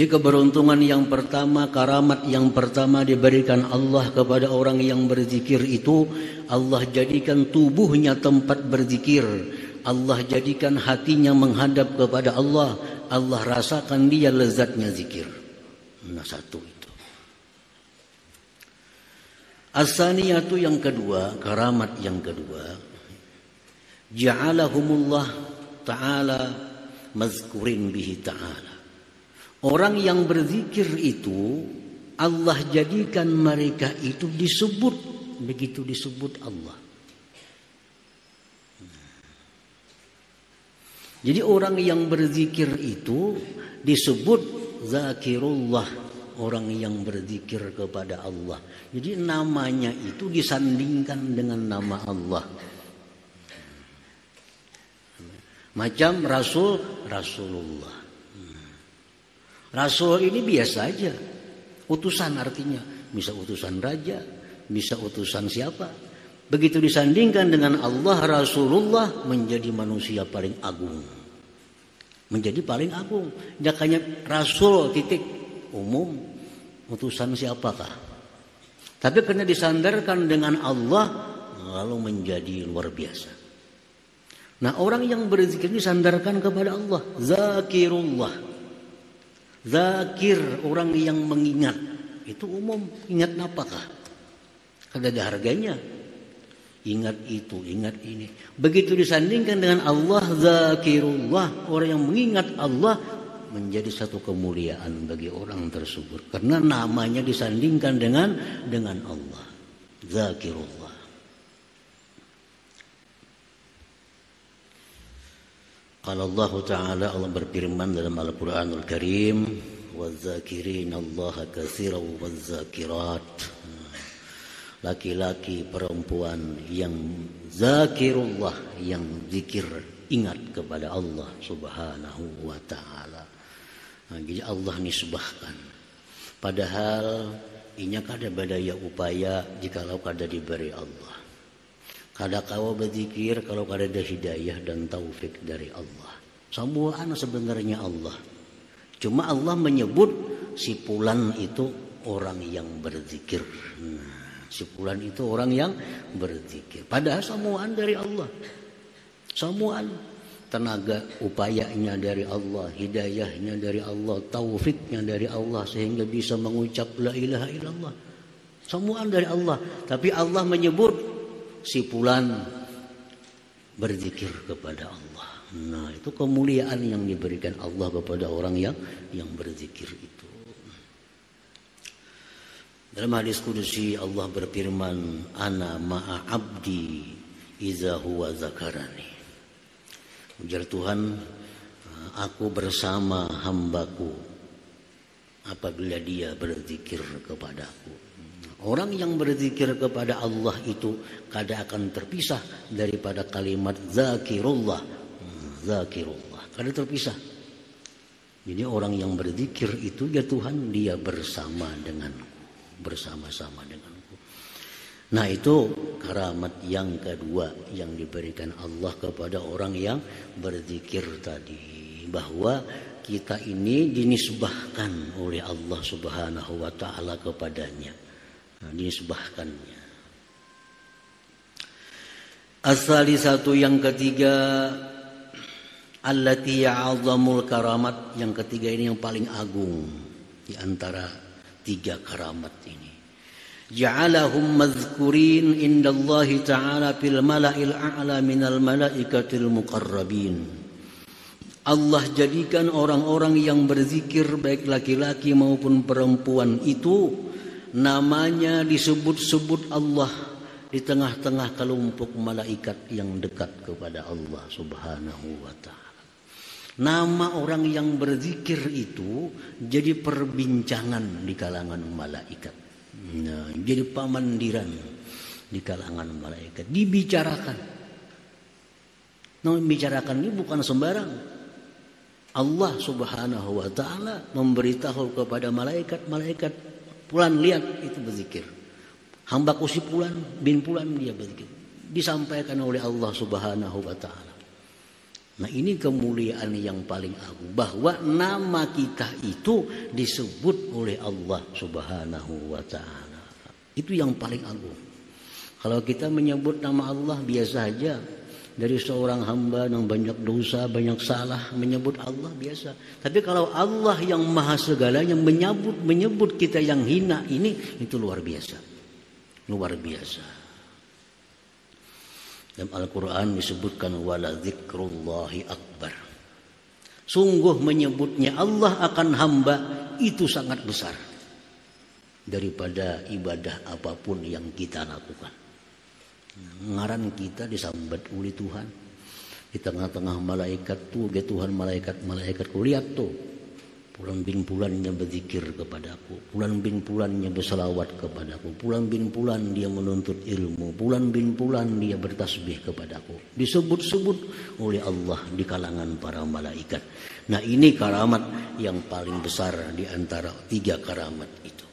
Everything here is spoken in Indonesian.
Jadi keberuntungan yang pertama, karamat yang pertama diberikan Allah kepada orang yang berzikir itu, Allah jadikan tubuhnya tempat berzikir. Allah jadikan hatinya menghadap kepada Allah. Allah rasakan dia lezatnya zikir. Nah, satu itu. As-saniyatu yang kedua, karamat yang kedua, ja'alahumullah ta'ala mazkurin bihi ta'ala. Orang yang berzikir itu Allah jadikan mereka itu disebut, begitu disebut Allah. Jadi orang yang berzikir itu disebut zakirullah, orang yang berzikir kepada Allah. Jadi namanya itu disandingkan dengan nama Allah. Macam Rasul, Rasulullah. Rasul ini biasa aja, utusan artinya, bisa utusan raja, bisa utusan siapa. Begitu disandingkan dengan Allah, Rasulullah menjadi manusia paling agung, menjadi paling agung. Jakanya Rasul titik umum, utusan siapakah? Tapi karena disandarkan dengan Allah, lalu menjadi luar biasa. Nah, orang yang berzikir disandarkan kepada Allah, zakirullah. Zakir, orang yang mengingat. Itu umum, ingat apakah? Kada ada harganya. Ingat itu, ingat ini. Begitu disandingkan dengan Allah, zakirullah, orang yang mengingat Allah, menjadi satu kemuliaan bagi orang tersebut. Karena namanya disandingkan dengan Allah. Zakirullah. Kalau Allah Ta'ala, Allah berfirman dalam Al-Quranul Karim, وَالذَّاكِرِينَ اللَّهَ كَثِيرًا وَالذَّاكِرَاتِ. Laki-laki, perempuan yang zakirullah, yang zikir, ingat kepada Allah Subhanahu wa Ta'ala. Nah, jadi Allah nisbahkan. Padahal inya kada badaya upaya jikalau kada diberi Allah. Kada kau berzikir kalau kada ada hidayah dan taufik dari Allah. Semuaan sebenarnya Allah. Cuma Allah menyebut si fulan itu orang yang berzikir. Si fulan itu orang yang berzikir. Padahal semuaan dari Allah. Semuaan. Tenaga upayanya dari Allah, hidayahnya dari Allah, taufiknya dari Allah sehingga bisa mengucap la ilaha illallah. Semuaan dari Allah. Tapi Allah menyebut si fulan berzikir kepada Allah. Nah, itu kemuliaan yang diberikan Allah kepada orang yang berzikir itu. Dalam hadis kudusi Allah berfirman, ana ma'a abdi iza huwa zakarani. Ujar Tuhan, aku bersama hambaku apabila dia berzikir kepadaku. Orang yang berzikir kepada Allah itu kada akan terpisah daripada kalimat zakirullah. Zakirullah, kada terpisah. Jadi orang yang berzikir itu, ya Tuhan, dia bersama denganku, bersama-sama denganku. Nah, itu karamat yang kedua yang diberikan Allah kepada orang yang berzikir tadi, bahwa kita ini dinisbahkan oleh Allah Subhanahu wa Ta'ala kepadanya. Nah, dinisbahkannya. As-salisatu yang ketiga, allati ya'azamul karamat, yang ketiga ini yang paling agung di antara tiga karamat ini. Ja'alahum mazkurin indallahi ta'ala fil mala'il a'la minal malaikatil muqarrabin. Allah jadikan orang-orang yang berzikir baik laki-laki maupun perempuan itu namanya disebut-sebut Allah di tengah-tengah kelompok malaikat yang dekat kepada Allah Subhanahu wa Ta'ala. Nama orang yang berzikir itu jadi perbincangan di kalangan malaikat. Nah, jadi pamandiran di kalangan malaikat. Dibicarakan. Nah, membicarakan ini bukan sembarang. Allah Subhanahu wa Ta'ala memberitahu kepada malaikat, Fulan lihat itu berzikir. Hambaku si Fulan bin Fulan dia berzikir. Disampaikan oleh Allah Subhanahu wa Ta'ala. Nah ini kemuliaan yang paling agung, bahwa nama kita itu disebut oleh Allah Subhanahu wa ta'ala. Itu yang paling agung. Kalau kita menyebut nama Allah biasa aja, dari seorang hamba yang banyak dosa, banyak salah, menyebut Allah biasa. Tapi kalau Allah yang maha segalanya menyebut kita yang hina ini, itu luar biasa. Luar biasa. Dalam Al-Quran disebutkan wala dzikrullahi akbar. Sungguh menyebutnya Allah akan hamba itu sangat besar daripada ibadah apapun yang kita lakukan. Ngaran kita disambat oleh Tuhan di tengah-tengah malaikat tuh, Tuhan malaikat lihat tuh, bulan bin bulannya berzikir kepadaku, bulan bin bulannya berselawat kepadaku, bulan bin bulan dia menuntut ilmu, bulan bin bulan dia bertasbih kepadaku. Disebut-sebut oleh Allah di kalangan para malaikat. Nah ini karamat yang paling besar di antara 3 karamat itu.